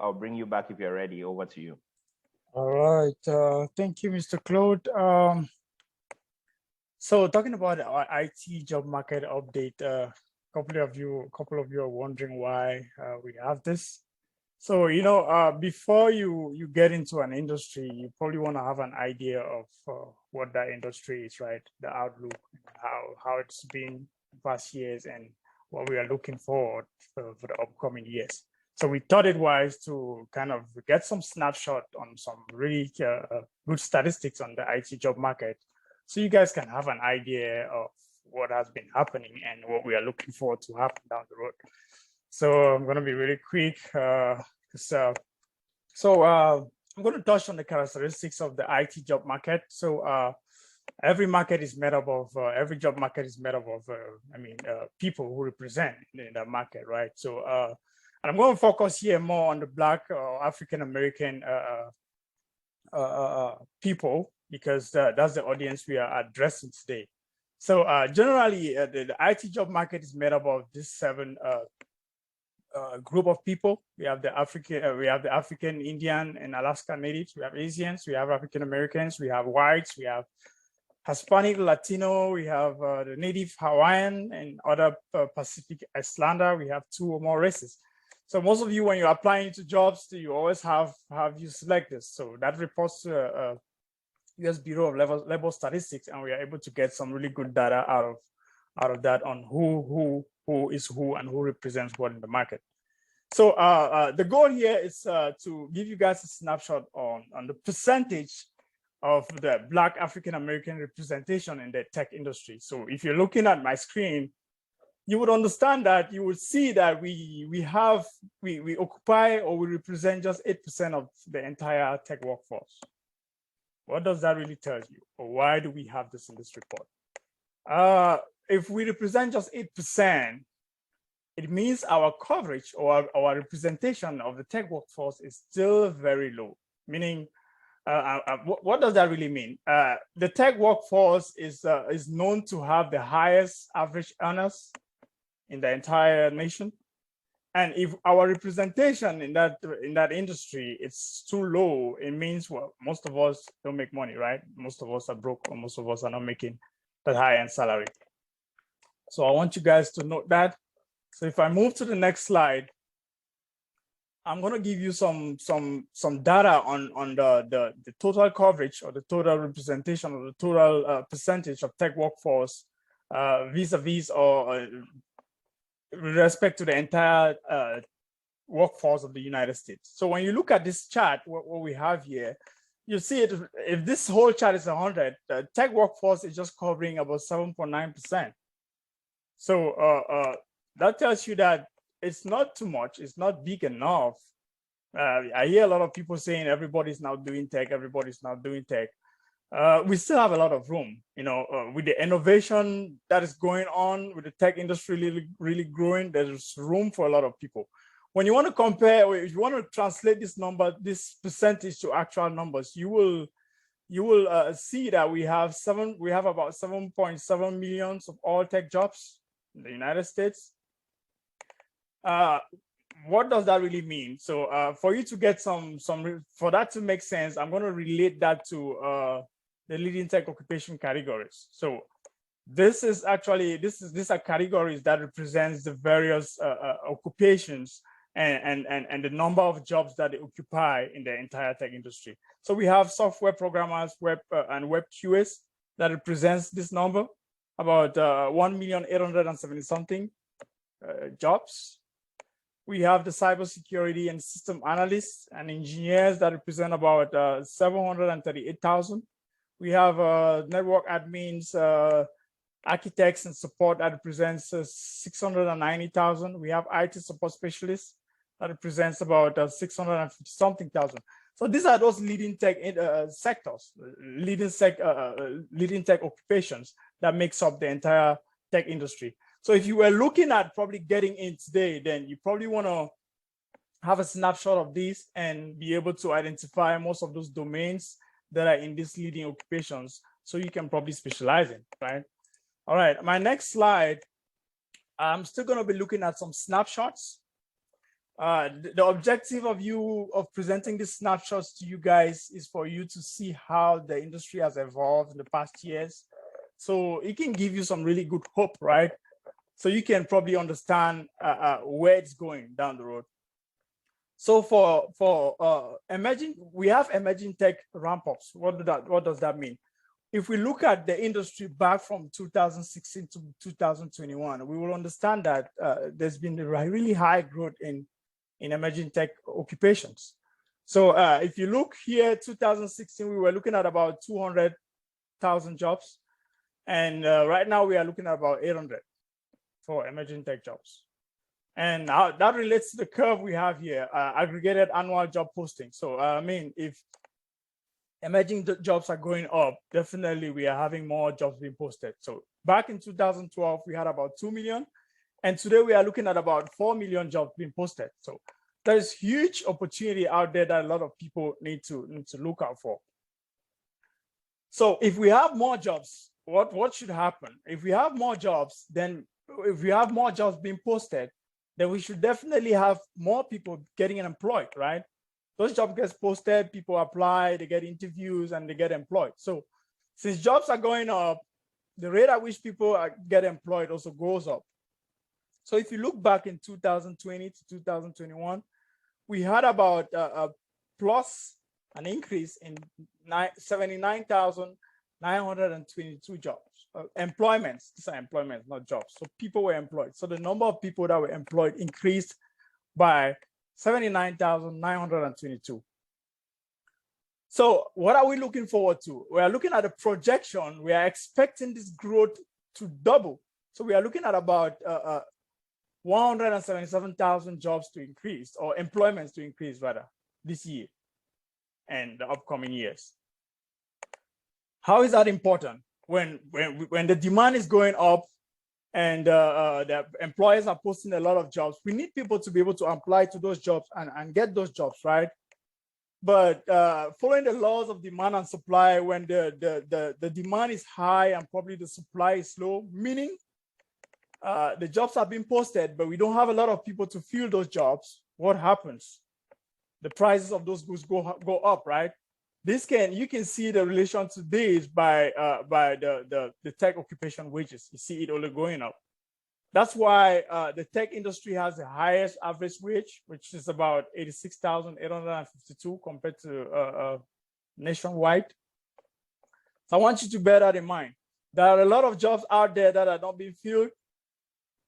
I'll bring you back if you're ready. Over to you. All right. Thank you, Mr. Claude. So talking about our IT job market update, a couple of you are wondering why we have this. So, before you get into an industry, you probably want to have an idea of what that industry is, right? The outlook, how it's been past years, and what we are looking forward for the upcoming years. So we thought it wise to kind of get some snapshot on some really good statistics on the IT job market, so you guys can have an idea of what has been happening and what we are looking forward to happen down the road. So I'm going to be really quick. I'm going to touch on the characteristics of the IT job market. So every market is made up of, every job market is made up of, people who represent in that market, right? So I'm going to focus here more on the Black or African-American people, because that's the audience we are addressing today. So generally, the IT job market is made up of these seven group of people. We have the African, Indian, and Alaska Natives. We have Asians. We have African Americans. We have whites. We have Hispanic, Latino. We have the Native Hawaiian and other Pacific Islander. We have two or more races. So most of you, when you're applying to jobs, you always have you select this. So that reports to U.S. Bureau of Labor Statistics, and we are able to get some really good data out of that on who is who and who represents what in the market. So the goal here is to give you guys a snapshot on the percentage of the Black African-American representation in the tech industry. So if you're looking at my screen, you would understand that you would see that we occupy or we represent just 8% of the entire tech workforce. What does that really tell you? Or why do we have this in this report? If we represent just 8%, it means our coverage or our representation of the tech workforce is still very low. Meaning, what does that really mean? The tech workforce is known to have the highest average earners in the entire nation. And if our representation in that industry is too low, it means, well, most of us don't make money, right? Most of us are broke, or most of us are not making that high-end salary. So I want you guys to note that. So if I move to the next slide, I'm going to give you some data on the total coverage or the total representation or the total percentage of tech workforce vis-a-vis or with respect to the entire workforce of the United States. So when you look at this chart, what we have here, you see it, if this whole chart is 100, the tech workforce is just covering about 7.9%. So that tells you that it's not too much, it's not big enough. I hear a lot of people saying everybody's now doing tech, everybody's now doing tech. We still have a lot of room, with the innovation that is going on, with the tech industry really growing, there's room for a lot of people. When you want to compare, or if you want to translate this this percentage to actual numbers, you will see that we have about 7.7 million of all tech jobs in the United States. What does that really mean? So for you to get for that to make sense, I'm going to relate that to the leading tech occupation categories. So these are categories that represents the various occupations and the number of jobs that they occupy in the entire tech industry. So we have software programmers, web QAs that represents this number, about 1,870,000 something jobs. We have the cybersecurity and system analysts and engineers that represent about 738,000. We have network admins, architects and support that represents 690,000. We have IT support specialists that represents about 650 something thousand. So these are those leading tech sectors, leading tech occupations that makes up the entire tech industry. So if you were looking at probably getting in today, then you probably want to have a snapshot of this and be able to identify most of those domains that are in these leading occupations, so you can probably specialize in, right? All right, my next slide, I'm still going to be looking at some snapshots. The objective of presenting these snapshots to you guys is for you to see how the industry has evolved in the past years. So it can give you some really good hope, right? So you can probably understand where it's going down the road. So for emerging, we have emerging tech ramp-ups. What does that mean? If we look at the industry back from 2016 to 2021, we will understand that there's been a really high growth in emerging tech occupations. So if you look here, 2016, we were looking at about 200,000 jobs. And right now we are looking at about 800 for emerging tech jobs. And that relates to the curve we have here, aggregated annual job posting. So I mean, if emerging jobs are going up, definitely we are having more jobs being posted. So back in 2012, we had about 2 million. And today we are looking at about 4 million jobs being posted. So there's huge opportunity out there that a lot of people need to look out for. So if we have more jobs, what should happen? If we have more jobs, then if we have more jobs being posted, then we should definitely have more people getting employed, right? Those jobs get posted, people apply, they get interviews, and they get employed. So since jobs are going up, the rate at which people get employed also goes up. So if you look back in 2020 to 2021, we had about plus an increase in 79,922 jobs. Employments, these are employments, not jobs. So people were employed. So the number of people that were employed increased by 79,922. So what are we looking forward to? We are looking at a projection. We are expecting this growth to double. So we are looking at about 177,000 jobs to increase, or employments to increase rather, this year and the upcoming years. How is that important? When the demand is going up and the employers are posting a lot of jobs, we need people to be able to apply to those jobs and get those jobs, right? But following the laws of demand and supply, when the demand is high and probably the supply is low, meaning the jobs are being posted, but we don't have a lot of people to fill those jobs, what happens? The prices of those goods go up, right? You can see the relation to this by the tech occupation wages. You see it only going up. That's why the tech industry has the highest average wage, which is about 86,852 compared to nationwide. So I want you to bear that in mind. There are a lot of jobs out there that are not being filled.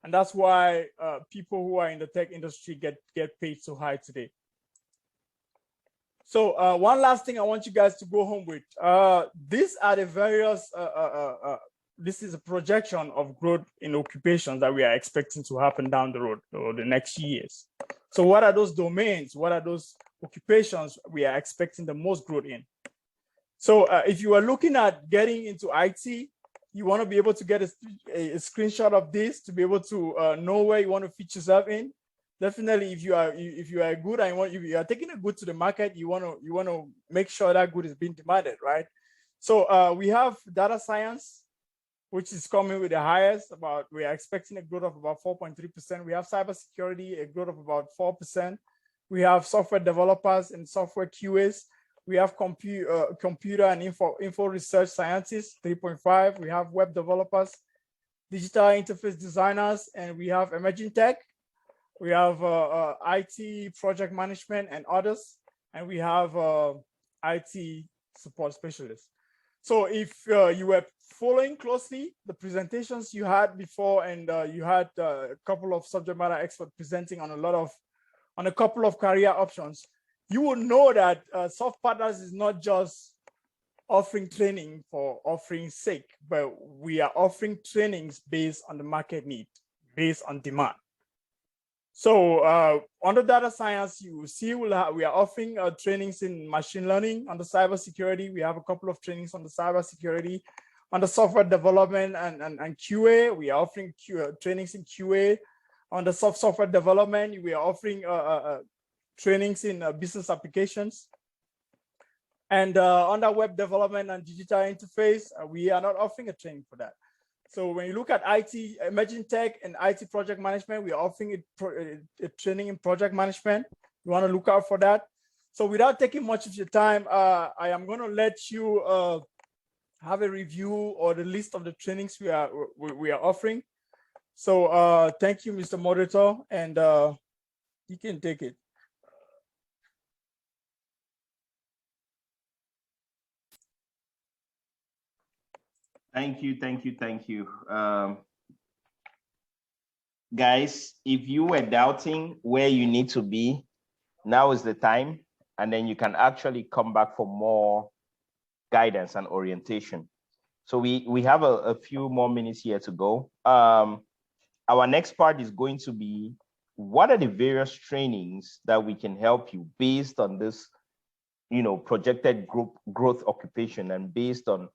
And that's why people who are in the tech industry get paid so high today. So one last thing I want you guys to go home with. These are the various, this is a projection of growth in occupations that we are expecting to happen down the road or the next years. So what are those domains? What are those occupations we are expecting the most growth in? So if you are looking at getting into IT, you want to be able to get a screenshot of this to be able to know where you want to fit yourself in. Definitely, if you are good and if you are taking a good to the market, you want to make sure that good is being demanded, right? So we have data science, which is coming with the highest. We are expecting a growth of about 4.3%. We have cybersecurity, a growth of about 4%. We have software developers and software QAs. We have computer and info research scientists, 3.5. We have web developers, digital interface designers, and we have emerging tech. We have IT project management and others, and we have IT support specialists. So if you were following closely the presentations you had before, and you had a couple of subject matter experts presenting on a couple of career options, you will know that Soft Partners is not just offering training for offering's sake, but we are offering trainings based on the market need, based on demand. So under data science, you will see we are offering trainings in machine learning. On the cybersecurity, we have a couple of trainings on the cybersecurity. On the software development and QA, we are offering trainings in QA. On the software development, we are offering trainings in business applications. And under web development and digital interface, we are not offering a training for that. So when you look at IT, emerging tech and IT project management, we are offering a training in project management. You want to look out for that. So without taking much of your time, I am going to let you have a review or the list of the trainings we are offering. So thank you, Mr. Moderator, and you can take it. Thank you, thank you, thank you. Guys, if you were doubting where you need to be, now is the time, and then you can actually come back for more guidance and orientation. So we have a few more minutes here to go. Our next part is going to be, what are the various trainings that we can help you based on this, projected growth occupation, and based on